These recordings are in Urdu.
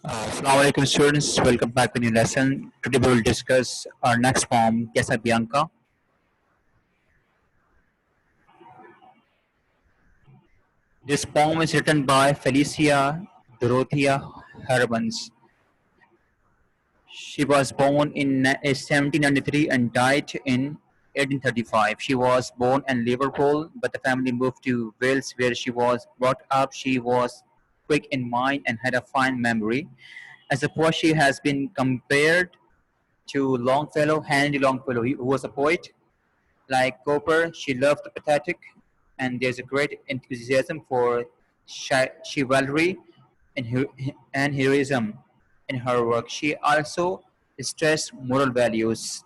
Assalamu alaikum students, welcome back to a new lesson. Today we will discuss our next poem, Casa Bianca. This poem is written by Felicia Dorothea Hermans. She was born in 1793 and died in 1835. She was born in Liverpool, but the family moved to Wales where she was brought up. She was quick in mind and had a fine memory. As a poet, she has been compared to Longfellow, Henry Longfellow, who was a poet. Like Cooper, she loved the pathetic, and there's a great enthusiasm for chivalry and, and heroism in her work. She also stressed moral values.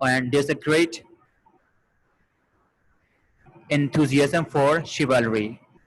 and there's a great enthusiasm for chivalry.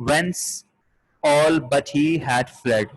Whence all but he had fled.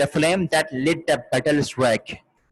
The flame that lit the battle's wreck.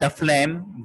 The flame,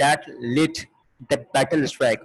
That lit the battle's wreck.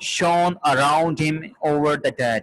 Shone around him over the dead.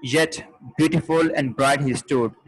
Yet beautiful and bright he stood.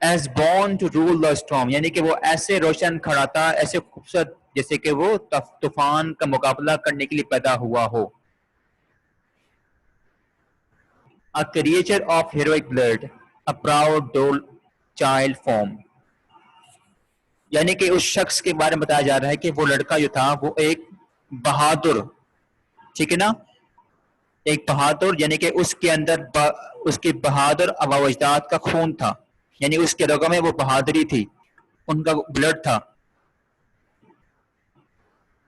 as born to rule the storm, یعنی کہ وہ ایسے روشن کھڑا تھا، ایسے خوبصورت جیسے کہ وہ طوفان کا مقابلہ کرنے کے لیے پیدا ہوا ہو. A creature of heroic blood, a proud doll child form. یعنی کہ اس شخص کے بارے میں بتایا جا رہا ہے کہ وہ لڑکا جو تھا وہ ایک بہادر، ٹھیک ہے نا، ایک بہادر، یعنی کہ اس کے اندر اس کے بہادر آباء و اجداد کا خون تھا، یعنی اس کے رگوں میں وہ بہادری تھی، ان کا بلڈ تھا،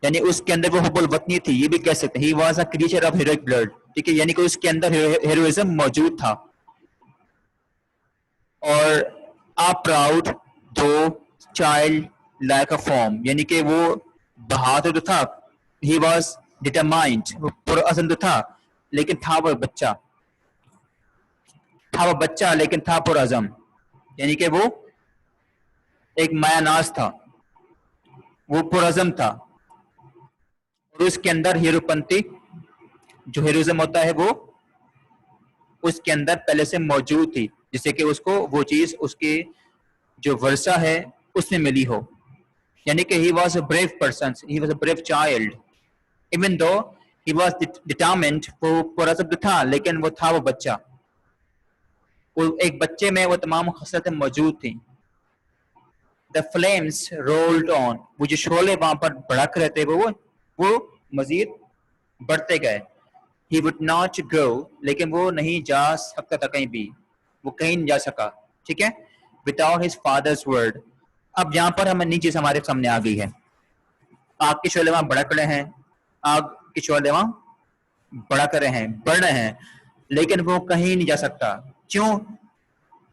یعنی اس کے اندر وہ حب الوطنی تھی، یہ بھی کہہ سکتے ہیں. He was a creature of heroic blood, ٹھیک ہے، یعنی کہ اس کے اندر ہیروئزم موجود تھا. اور a proud do child like a form, یعنی کہ وہ بہادر تو تھا، ہی واز ڈٹرمائنڈ، وہ پرعزم تو تھا لیکن تھا وہ بچہ، لیکن تھا پرعزم، یعنی کہ وہ ایک مایا ناز تھا، وہ پرعزم تھا، اور اس کے اندر ہیرو پنتی جو ہیروزم ہوتا ہے وہ اس کے اندر پہلے سے موجود تھی، جسے کہ اس کو وہ چیز اس کے جو ورثہ ہے اس میں ملی ہو. یعنی کہ he was a brave person, he was a brave child, even though he was determined، وہ پرعزم تھا لیکن وہ تھا وہ بچہ، وہ ایک بچے میں وہ تمام خصلتیں موجود تھیں. The flames rolled on، وہ جو شعلے وہاں پر بھڑک رہے تھے وہ مزید بڑھتے گئے. He would not go، لیکن وہ نہیں جا سکتا تھا کہیں بھی، وہ کہیں نہیں جا سکا، ٹھیک ہے، without his father's word. اب یہاں پر ہمیں نیچے ہمارے سامنے آ گئی ہے، آگ کے شعلے وہاں بھڑک رہے ہیں، آگ کے شعلے وہاں بھڑک رہے ہیں، بڑھ رہے ہیں، لیکن وہ کہیں نہیں جا سکتا. کیوں؟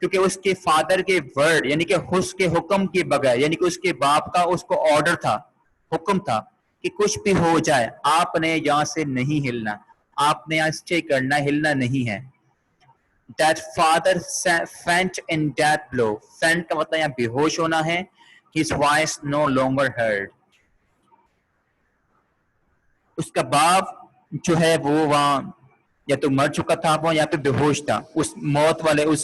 کیونکہ اس کے فادر کے ورڈ، یعنی کہ اس کے حکم کے بغیر، یعنی کہ اس کے باپ کا اس کو آرڈر تھا، حکم تھا کہ کچھ بھی ہو جائے آپ نے یہاں سے نہیں ہلنا، آپ نے یہاں اسٹے کرنا، ہلنا نہیں ہے. That father faint in death blow، faint کا مطلب یہاں بے ہوش ہونا ہے. His voice no longer heard، اس کا باپ جو ہے وہ وہاں یا تو مر چکا تھا وہ یا پھر بے ہوش تھا. اس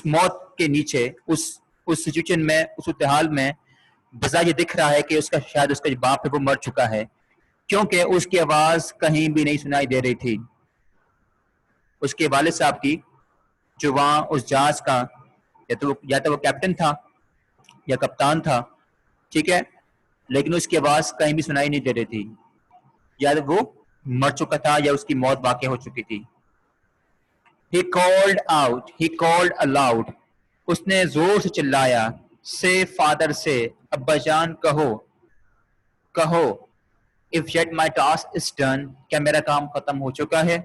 موت کے نیچے اس سچویشن میں، اس اتحال میں بظاہر یہ دکھ رہا ہے کہ اس کا شاید اس کا جو باپ ہے وہ مر چکا ہے، کیونکہ اس کی آواز کہیں بھی نہیں سنائی دے رہی تھی. اس کے والد صاحب کی جو وہاں اس جہاز کا یا تو وہ کیپٹن تھا یا کپتان تھا، ٹھیک ہے، لیکن اس کی آواز کہیں بھی سنائی نہیں دے رہی تھی، یا وہ مر چکا تھا یا اس کی موت واقع ہو چکی تھی. He called out، he called aloud، اس نے زور سے چلایا. Say father، say ابا جان کہو. If yet my task is done، کیا میرا کام ختم ہو چکا ہے.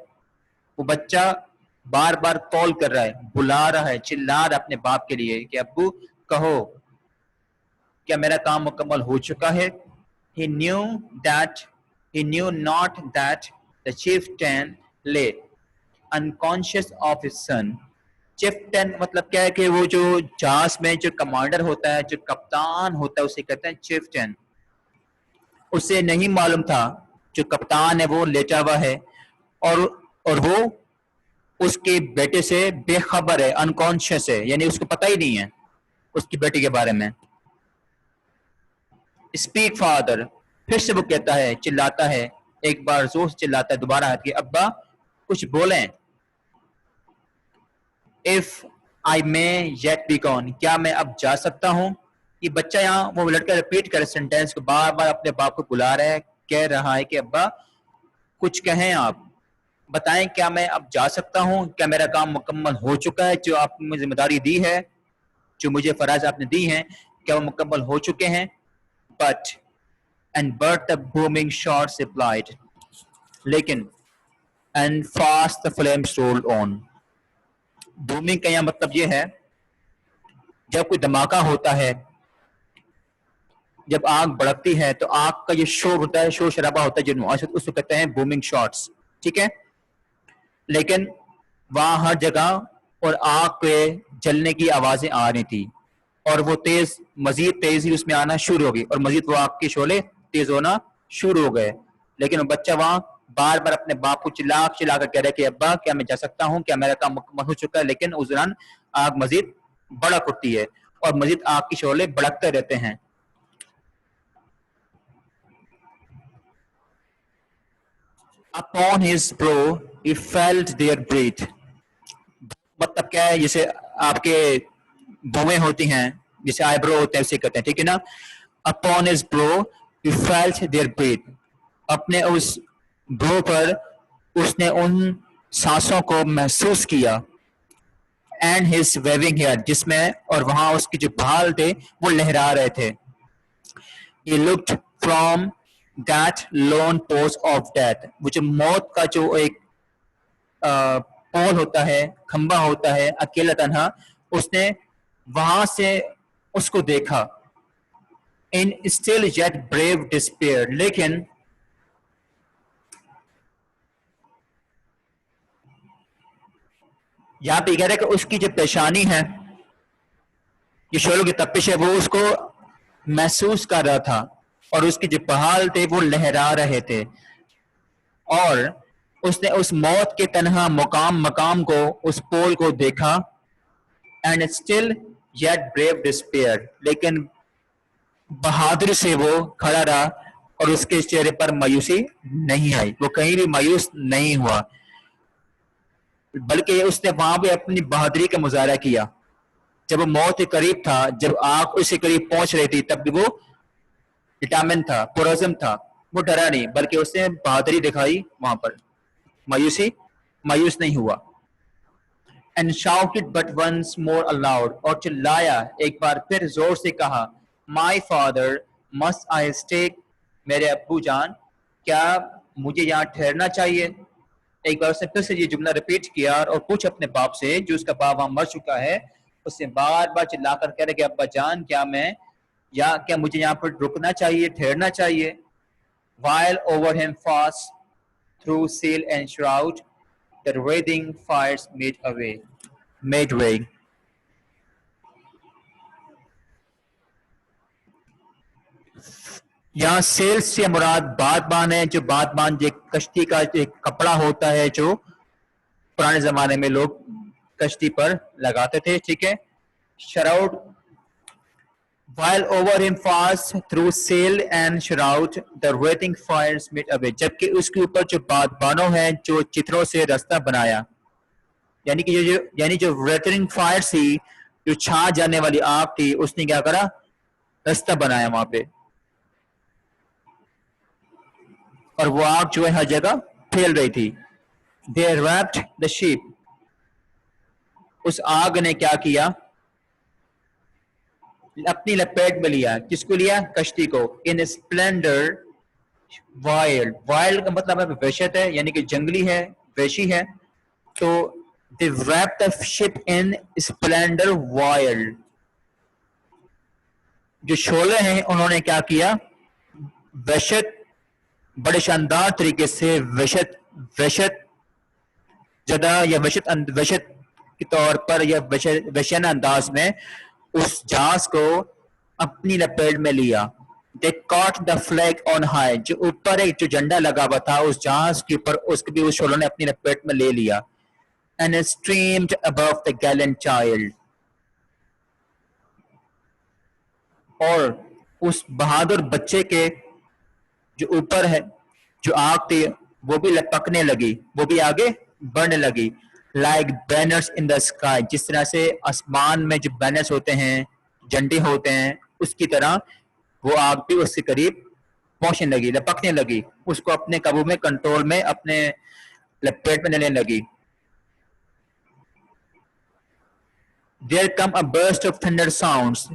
وہ بچہ بار بار کال کر رہا ہے، بلا رہا ہے، چلا رہا ہے اپنے باپ کے لیے کہ ابو کہو کیا میرا کام مکمل ہو چکا ہے. He knew not that the chieftain lay unconscious of his son. chieftain مطلب کیا ہے کہ وہ جو جہاز میں جو کمانڈر ہوتا ہے، جو کپتان ہوتا ہے، اسے کہتے ہیں chieftain. اسے نہیں معلوم تھا جو کپتان ہے وہ لیٹا ہوا ہے اور وہ اس کے بیٹے سے بے خبر ہے، انکانشیس ہے، یعنی اس کو پتہ ہی نہیں ہے اس کی بیٹی کے بارے میں. اسپیک فادر، پھر سے وہ کہتا ہے، چلاتا ہے، ایک بار زور سے چلاتا ہے دوبارہ کہ ابا کچھ بولیں. If I may yet be gone، کیا میں اب جا سکتا ہوں. یہ بچہ یہاں وہ لڑکا ریپیٹ کرے سینٹینس کو، بار بار اپنے باپ کو بلا رہا ہے، کہہ رہا ہے کہ ابا کچھ کہیں، آپ بتائیں کیا میں اب جا سکتا ہوں، کیا میرا کام مکمل ہو چکا ہے، جو آپ نے ذمہ داری دی ہے، جو مجھے فرائض آپ نے دی ہیں، کیا وہ مکمل ہو چکے ہیں. But the booming shots replied، لیکن and fast the flames rolled on. booming کا یہاں مطلب یہ ہے جب کوئی دھماکہ ہوتا ہے، جب آگ بڑھتی ہے تو آگ کا یہ شور ہوتا ہے، شور شرابہ ہوتا ہے، جو اس کو کہتے ہیں booming shots، ٹھیک ہے. لیکن وہاں ہر جگہ اور آگ کے جلنے کی آوازیں آ رہی تھی، اور وہ مزید تیزی اس میں آنا شروع ہو گئی، اور مزید وہ آگ کے شعلے تیز ہونا شروع ہو گئے. لیکن وہ بچہ وہاں بار بار اپنے باپ کو چلا کر کہہ رہا ہے کہ ابا کیا میں جا سکتا ہوں، کیا میرا کام مکمل ہو چکا ہے. لیکن اس دوران آگ مزید بڑک اٹھتی ہے، اور مزید آگ کے شعلے بھڑکتے رہتے ہیں. Upon his brow he felt their breath. مطلب کیا ہے؟ جیسے آپ کے بویں ہوتی ہیں، جیسے آئی برو ہوتے ہیں، اسے کہتے ہیں، ٹھیک ہے نا. Upon his brow he felt their breath. اپنے اس برو پر اس نے ان سانسوں کو محسوس کیا. اینڈ ہز ویونگ ہیئر، جس میں اور وہاں اس کے جو بال تھے وہ لہرا رہے تھے. He looked from that lone post of death. وہ جو موت کا جو ایک پول ہوتا ہے، کھمبا ہوتا ہے، اکیلا تنہا، اس نے وہاں سے اس کو دیکھا. In still yet brave despair. لیکن یہاں پہ یہ کہہ رہا ہے کہ اس کی جو پیشانی ہے، یہ شعلوں کی تپش ہے، وہ اس کو محسوس کر رہا تھا اور اس کے جو بال تھے وہ لہرا رہے تھے. اور اس نے اس موت کے تنہا مقام کو، اس پول کو دیکھا. And still yet brave despair, لیکن بہادری سے وہ کھڑا رہا اور اس کے چہرے پر مایوسی نہیں آئی، وہ کہیں بھی مایوس نہیں ہوا، بلکہ اس نے وہاں پہ اپنی بہادری کا مظاہرہ کیا. جب وہ موت کے قریب تھا، جب آگ اس کے قریب پہنچ رہی تھی، تب بھی وہ ڈٹرمن تھا، پرعزم تھا، وہ ڈرا نہیں، بلکہ اس نے بہادری دکھائی وہاں پر، مایوس نہیں ہوا. And shouted but once more aloud، اور چلایا ایک بار پھر زور سے کہا، My father, must I stay؟ میرے ابو جان، کیا مجھے یہاں ٹھہرنا چاہیے؟ ایک بار اس نے پھر سے یہ جملہ ریپیٹ کیا اور پوچھ اپنے باپ سے، جو اس کا باپ وہاں مر چکا ہے، اس نے بار بار چلا کر کہہ رہا کہ ابا جان، کیا مجھے یہاں پر رکنا چاہیے، ٹھہرنا چاہیے. While over him fast through sail and shroud the writhing fires made way. یہاں سیل سے مراد بادبان ہے، جو بادبان جو کشتی کا ایک کپڑا ہوتا ہے جو پرانے زمانے میں لوگ کشتی پر لگاتے تھے، ٹھیک ہے. Shroud while over him fast through sail and shroud the writhing fires made away. جبکہ اس کے اوپر جو بادبانوں ہیں جو چتروں سے راستہ بنایا، یعنی جو writhing fires تھی، جو چھا جانے والی آگ تھی، اس نے کیا کرا؟ راستہ بنایا وہاں پہ، اور وہ آگ جو ہے ہر جگہ پھیل رہی تھی. They wrapped the ship. اس آگ نے کیا کیا؟ اپنی لپیٹ میں لیا. کس کو لیا؟ کشتی کو. In splendor wild. Wild کا مطلب ہے وحشت ہے، یعنی کہ جنگلی ہے، وحشی ہے. تو they wrapped the ship in splendor wild. جو شعلے ہیں انہوں نے کیا کیا؟ وحشت، بڑے شاندار طریقے سے وحشت زدہ یا وحشت کے طور پر یا وحشیانہ انداز میں اس جہاز کو اپنی لپیٹ میں لیا. They caught the flag on high. جو اوپر ایک جو جھنڈا لگا ہوا تھا اس جہاز کے اوپر، اس کو بھی اس شعلوں نے اپنی لپیٹ میں لے لیا. And it streamed above the gallant child. اور اس بہادر بچے کے جو اوپر ہے جو آگ تھی وہ بھی لپکنے لگی، وہ بھی آگے بڑھنے لگی. Like banners in the sky. جس طرح سے آسمان میں جو بینرز ہوتے ہیں، جھنڈے ہوتے ہیں، اس کی طرح وہ آگ بھی اس کے قریب پہنچنے لگی، لپکنے لگی، اس کو اپنے قابو میں، کنٹرول میں، اپنے لپیٹ میں لینے لگی. There come a burst of thunder sounds.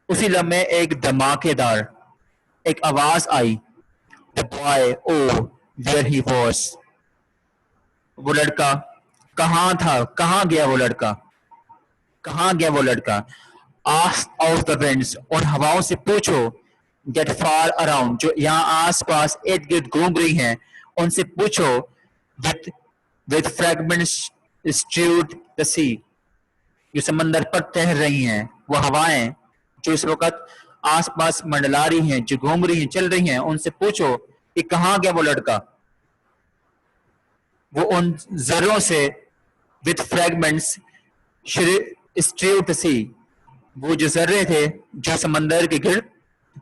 اسی لمحے ایک دھماکے دار ایک آواز آئی. The boy, oh, where he was. وہ لڑکا کہاں تھا، کہاں گیا وہ لڑکا، کہاں گیا وہ لڑکا. Ask out the winds. اور ہواؤں سے پوچھو. Get far around. جو یہاں آس پاس ارد گرد گھوم رہی ہیں ان سے پوچھو. With fragments strewed the sea. جو سمندر پر تہر رہی ہیں وہ ہوائیں جو اس وقت آس پاس منڈلا رہی ہیں، جو گھوم رہی ہیں، چل رہی ہیں، ان سے پوچھو کہ کہاں گیا وہ لڑکا. وہ ان ذروں سے with fragments strewed the sea. وہ جو ذرے تھے جو سمندر کے گرد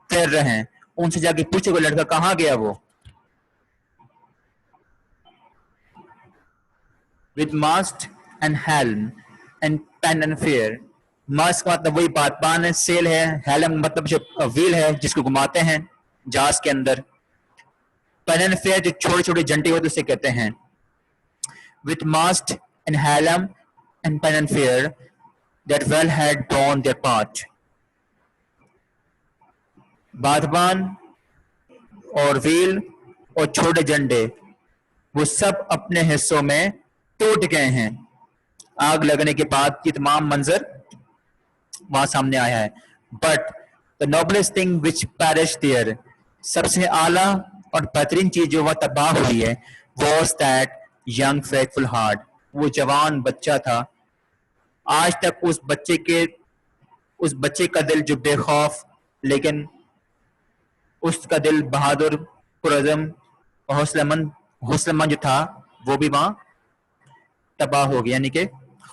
تیر رہے ہیں ان سے جا کے پوچھے وہ لڑکا کہاں گیا وہ. with mast and helm and pen and fear. Mask کا مطلب وہی بادبان ہے, سیل ہے, ہیلم مطلب جو ویل ہے جس کو گھماتے ہیں جہاز کے اندر, پین اینڈ فیئر جو چھوٹے چھوٹے جنٹے ہوتے اسے کہتے ہیں. with mast and helm and pen and fear that well had drawn their part. بادبان اور ویل اور چھوٹے جنڈے وہ سب اپنے حصوں میں ٹوٹ گئے ہیں. آگ لگنے کے بعد یہ تمام منظر وہاں سامنے آیا ہے. But the noblest thing which perish there, سب سے اعلیٰ اور بہترین چیز جو وہ تباہ ہوئی ہے was that young faithful heart, وہ جوان بچہ تھا. آج تک اس بچے کا دل جو بے خوف لیکن اس کا دل بہادر, پرعزم اور حوصلہ مند جو تھا وہ بھی وہاں تباہ ہو گیا, یعنی کہ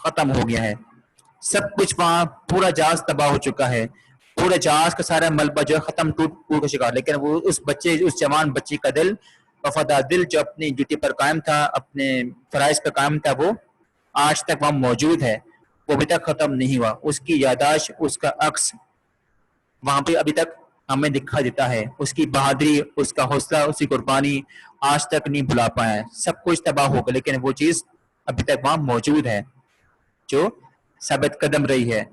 ختم ہو گیا ہے. سب کچھ وہاں پورا جہاز تباہ ہو چکا ہے, پورے جہاز کا سارا ملبہ جو ہے ختم ٹوٹ کا شکار, لیکن وہ اس جوان بچے کا دل, وفادار دل جو اپنی ڈیوٹی پر قائم تھا, اپنے فرائض پر قائم تھا, وہ آج تک وہاں موجود ہے, وہ ابھی تک ختم نہیں ہوا. اس کی یاداشت, اس کا عکس وہاں پہ ابھی تک ہمیں دکھا دیتا ہے. اس کی بہادری, اس کا حوصلہ, اس کی قربانی آج تک نہیں بھلا پایا ہے. سب کچھ تباہ ہوگا لیکن وہ چیز ابھی تک وہاں موجود ہے جو ثابت قدم رہی ہے.